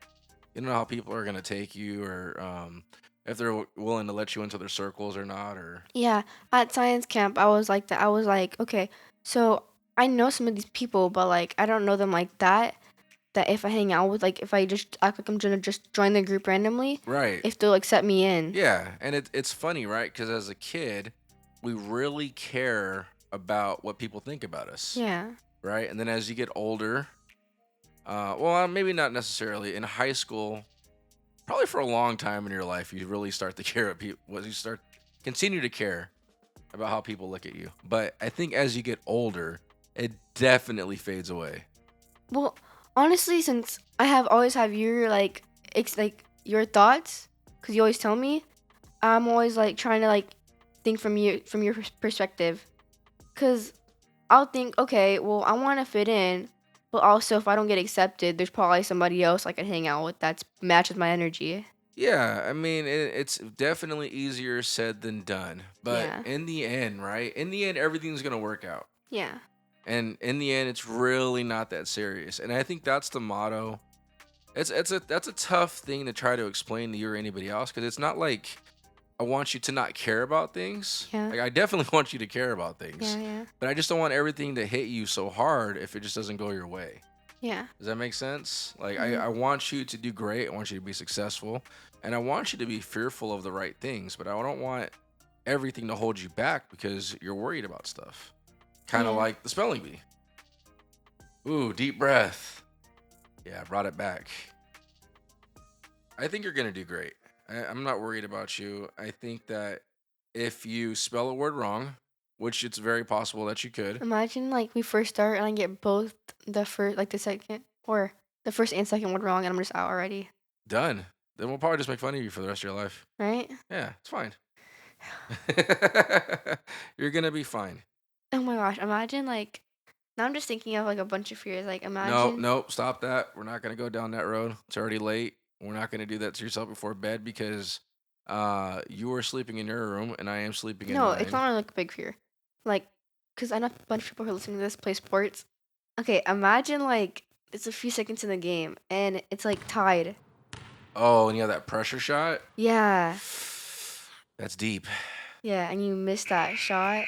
how people are gonna take you, or if they're willing to let you into their circles or not, or Yeah, at science camp, I was like that. I was like, okay, so I know some of these people, but like I don't know them like that. That if I hang out with, like, if I just act like I'm gonna just join the group randomly, right. if they'll accept me in. Yeah, and it's funny, right? Because as a kid, we really care about what people think about us, Yeah. right? And then as you get older, well, maybe not necessarily in high school, probably for a long time in your life, you really start to care about people. Well, you start continue to care about how people look at you. But I think as you get older, it definitely fades away. Well, honestly, since I have always have your like, like your thoughts, cause you always tell me, I'm always like trying to like think from your perspective, cause I'll think, okay, well, I want to fit in, but also if I don't get accepted, there's probably somebody else I can hang out with that matches my energy. Yeah, I mean, it's definitely easier said than done. But Yeah. in the end, right? In the end, everything's going to work out. Yeah. And in the end, it's really not that serious. And I think that's the motto. That's a tough thing to try to explain to you or anybody else, because it's not like I want you to not care about things. Yeah. Like I definitely want you to care about Yeah. things, Yeah. but I just don't want everything to hit you so hard if it just doesn't go your way. Yeah. Does that make sense? Like I, Mhm. I want you to do great. I want you to be successful, and I want you to be fearful of the right things. But I don't want everything to hold you back because you're worried about stuff. Kind of Yeah. like the spelling bee. Ooh, deep breath. Yeah, I brought it back. I think you're gonna do great. I'm not worried about you. I think that if you spell a word wrong, which it's very possible that you could, Imagine like we first start and I get both the first, like the second, or the first and second one wrong, and I'm just out already. done. Then we'll probably just make fun of you for the rest of your life. Right? Yeah, it's fine. You're gonna be fine. Oh my gosh! Imagine like now I'm just thinking of like a bunch of fears. Like No, imagine no, stop that. We're not gonna go down that road. It's already late. We're not gonna do that to yourself before bed because you are sleeping in your room and I am sleeping in no, it's mine. not really like a big fear. Like, cause I know a bunch of people who are listening to this play sports. Okay, imagine like it's a few seconds in the game and it's like tied. Oh, and you have that pressure shot? Yeah, That's deep. yeah, and you miss that shot.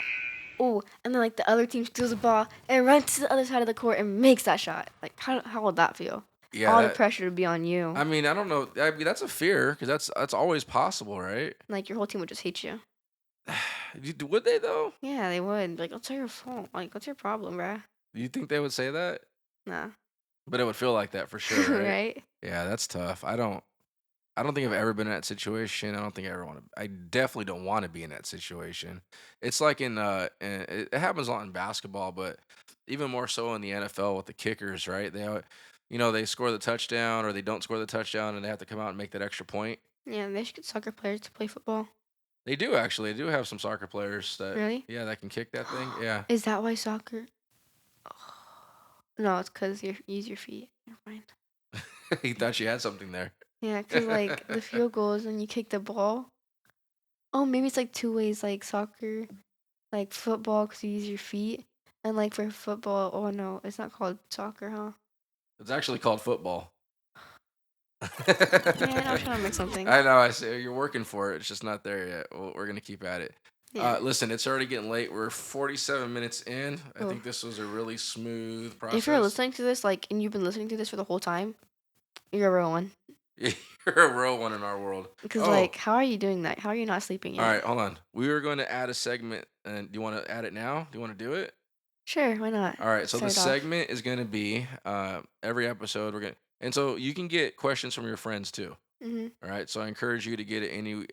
oh, and then like the other team steals the ball and runs to the other side of the court and makes that shot. Like how would that feel? Yeah, All the that. pressure would be on you. I mean, I don't know. I mean, that's a fear because that's always possible, right? Like your whole team would just hate you. Would they though? Yeah, they would. Like, what's your fault? Like, what's your problem, bruh? Do you think they would say that? Nah. But it would feel like that for sure, right? Right? Yeah, that's tough. I don't think I've ever been in that situation. I don't think I ever want to. I definitely don't want to be in that situation. It's like it happens a lot in basketball, but even more so in the NFL with the kickers, right? They score the touchdown or they don't score the touchdown and they have to come out and make that extra point. Yeah, they should get soccer players to play football. They do actually. They do have some soccer players that Really? yeah, that can kick that thing. Yeah. Is that why soccer? No, it's because you use your feet. Never mind. He thought you had something there. Yeah, because like the field goals when you kick the ball. Oh, maybe it's like two ways, like soccer, like football, because you use your feet, and like for football. Oh no, it's not called soccer, huh? It's actually called football. Man, I was trying to make something. I know. I say you're working for it. It's just not there yet. We're gonna keep at it. Yeah. Listen, it's already getting late. We're 47 minutes in. I Oh. think this was a really smooth If you're process. listening to this, like, and you've been listening to this for the whole time, you're a real one. You're a real one in our world. Because Oh, like, how are you doing that? How are you not sleeping all yet? right. Hold on. We were going to add a segment, and do you want to add it now? Do you want to do it? Sure, why not? All right. So the Start off. segment is going to be every episode. And so you can get questions from your friends too. Mhm. All right. So I encourage you to get any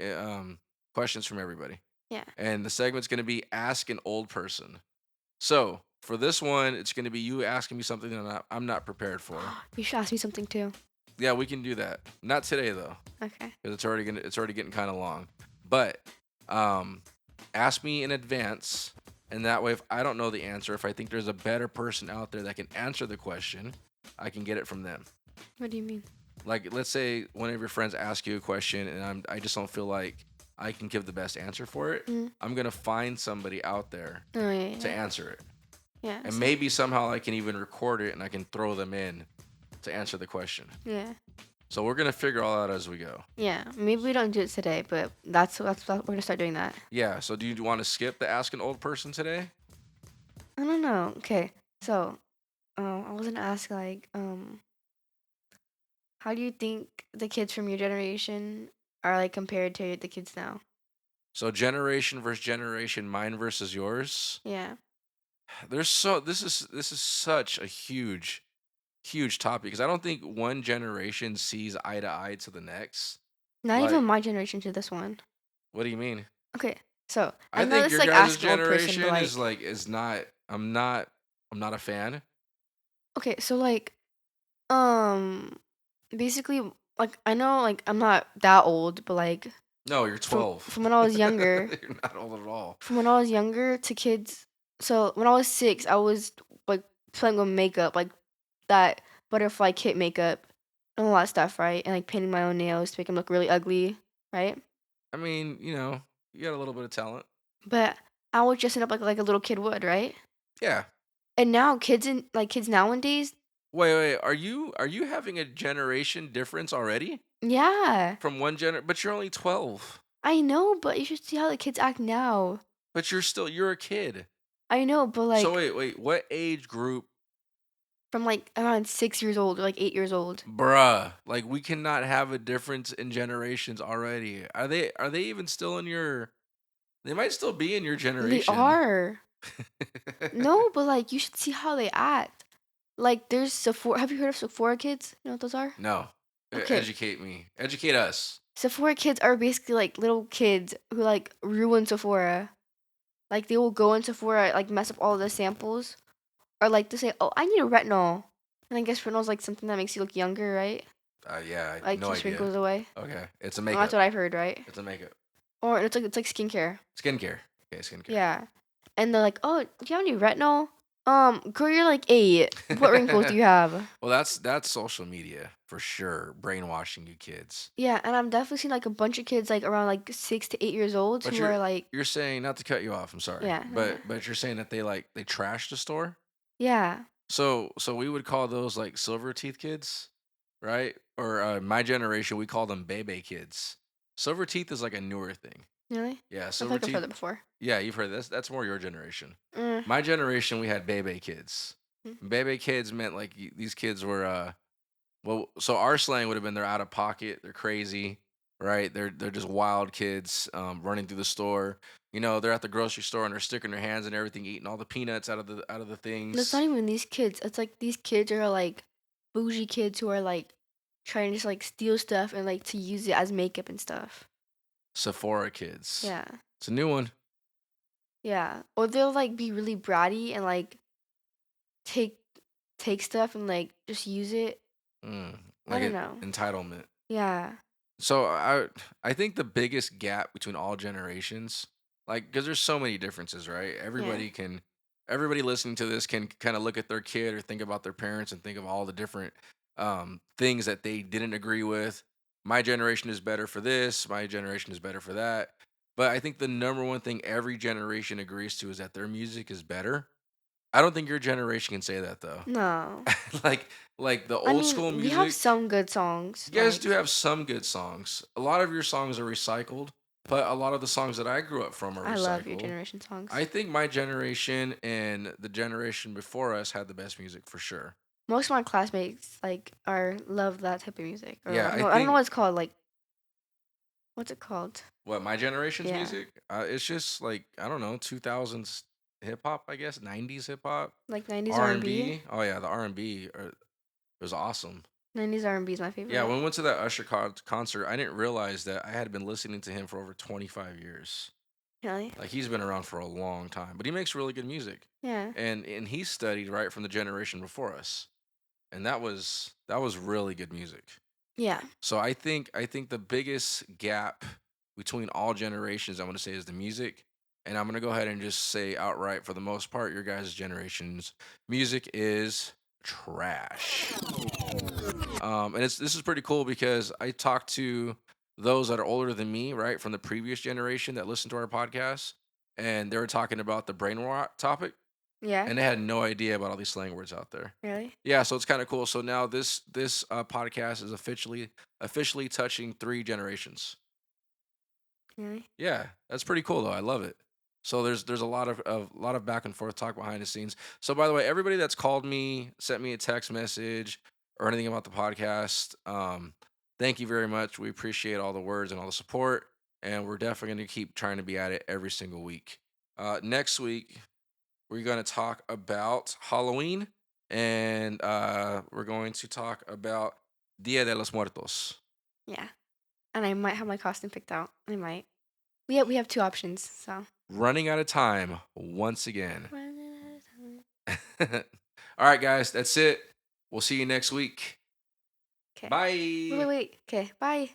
questions from everybody. Yeah. And the segment's going to be Ask an Old Person. So for this one, it's going to be you asking me something that I'm not prepared for. You should ask me something too. Yeah, we can do that. Not today though, Okay. because it's already getting kind of long. But um, ask me in advance, and that way, if I don't know the answer, if I think there's a better person out there that can answer the question, I can get it from them. What do you mean? Like, let's say one of your friends asks you a question, and I just don't feel like I can give the best answer for it. Mhm. I'm gonna find somebody out there Oh yeah. to Yeah. answer it. Yeah. And so- maybe somehow I can even record it and I can throw them in to answer the question. Yeah. So we're gonna figure all out as we go. Yeah. Maybe we don't do it today, but that's we're gonna start doing that. Yeah. So do you want to skip the ask an old person today? I don't know. Okay. So, I was gonna ask like, how do you think the kids from your generation are like compared to the kids now? So generation versus generation, mine versus yours. Yeah. This is such a huge topic because I don't think one generation sees eye to eye to the next. Not Like, even my generation to this one. what do you mean? Okay. So I I know think this your like guys' ask an old person, but generation like, is not. I'm not a fan. okay. So like, um, basically, like I know like I'm not that old, but like No, you're 12. from when I was younger, You're not old at all. from when I was younger to kids. So when I was 6, I was like playing with makeup, like that butterfly kit makeup and all that stuff, right? And like painting my own nails to make them look really ugly, right? I mean, you got a little bit of talent. But I would dress it up like a little kid would, right? Yeah. And now kids nowadays, Wait. Are you having a generation difference already yeah, from one But you're only 12. I know, but you should see how the kids act now. But you're a kid. I know, but So like wait. What age group, from like around 6 years old or like 8 years old. bruh? Like we cannot have a difference in generations already. Are they even still in your? They might still be in your They generation. are. No, but like you should see how they act. Like there's Sephora. Have you heard of Sephora kids? You know what those are? No. Okay. Educate me. Educate us. Sephora kids are basically like little kids who like ruin Sephora. Like they will go in Sephora, like mess up all the samples, or like to say, "Oh, I need a retinol," and I guess retinol is like something that makes you look younger, right? Yeah, Like no keeps idea. wrinkles away. Okay, it's a Well, makeup. that's what I've heard, right? It's a makeup. Or it's like skincare. Skincare. Okay, skincare. Yeah, and they're like, "Oh, do you have any retinol?" Girl, you're like 8. What wrinkles do you have? Well, that's social media for sure, brainwashing you kids. Yeah, and I'm definitely seeing like a bunch of kids like around like 6 to 8 years old But who are like, you're saying, not to cut you off. I'm sorry. Yeah, But you're saying that they trash the store. yeah, So we would call those like silver teeth kids, right? Or my generation we call them bebe kids. Silver teeth is like a newer thing. Really? Yeah, I feel silver like I've heard teeth. that before. Yeah, you've heard this. That's more your generation. Mm. My generation, we had bebe kids. Mm. Bebe kids meant like these kids were well, so our slang would have been they're out of pocket, they're crazy, right? They're just wild kids running through the store. You know, they're at the grocery store and they're sticking their hands in everything, eating all the peanuts out of the It's not things. even these kids. It's like these kids are like bougie kids who are like trying to just like steal stuff and like to use it as makeup and stuff. Sephora kids. Yeah. It's a new one. Yeah. Or they'll like be really bratty and like take take stuff and like just use it. Mm, I like don't it know. entitlement. Yeah. So I think the biggest gap between all generations, like, because there's so many differences, right? Yeah. Everybody listening to this can kind of look at their kid or think about their parents and think of all the different things that they didn't agree with. My generation is better for this. My generation is better for that. But I think the number one thing every generation agrees to is that their music is better. I don't think your generation can say that though. No. like like the I old mean, school we have music. some good songs. You guys Like do have some good songs. A lot of your songs are recycled, but a lot of the songs that I grew up from are I love your recycled. generation songs. I think my generation and the generation before us had the best music for sure. Most of my classmates like are love that type of music. Or Yeah, I don't I know. I don't know think what it's called. Like what's it called? what my generation's Yeah. music, it's just like I don't know, 2000s hip hop, I guess, 90s hip hop, Like 90s R and R&B. B. Oh yeah, the R&B was awesome. 90s R&B is my Yeah, favorite. when we went to that Usher concert, I didn't realize that I had been listening to him for over 25 years. Really? Like he's been around for a long time, but he makes really good music. Yeah. And he studied right from the generation before us. And that was really good music. Yeah. So I think the biggest gap between all generations I'm going to say is the music. And I'm going to go ahead and just say outright for the most part your guys' generation's music is trash. And this is pretty cool because I talked to those that are older than me, right, from the previous generation that listened to our podcast, and they were talking about the brain rot topic, Yeah. and they had no idea about all these slang words out there. Really? Yeah, so it's kind of cool. So now this podcast is officially touching 3 generations. Really? Yeah, that's pretty cool though. I love it. So there's a lot of back and forth talk behind the scenes. So by the way, everybody that's called me, sent me a text message or anything about the podcast, thank you very much. We appreciate all the words and all the support, and we're definitely going to keep trying to be at it every single week. Next week we're going to talk about Halloween, and we're going to talk about Dia de los Muertos. Yeah. And I might have my costume picked out. I might. We have two options. So. Running out of time once again. Running out of time. All right, guys, that's it. We'll see you next week. Okay. Wait, wait, Bye. wait. Okay. Bye.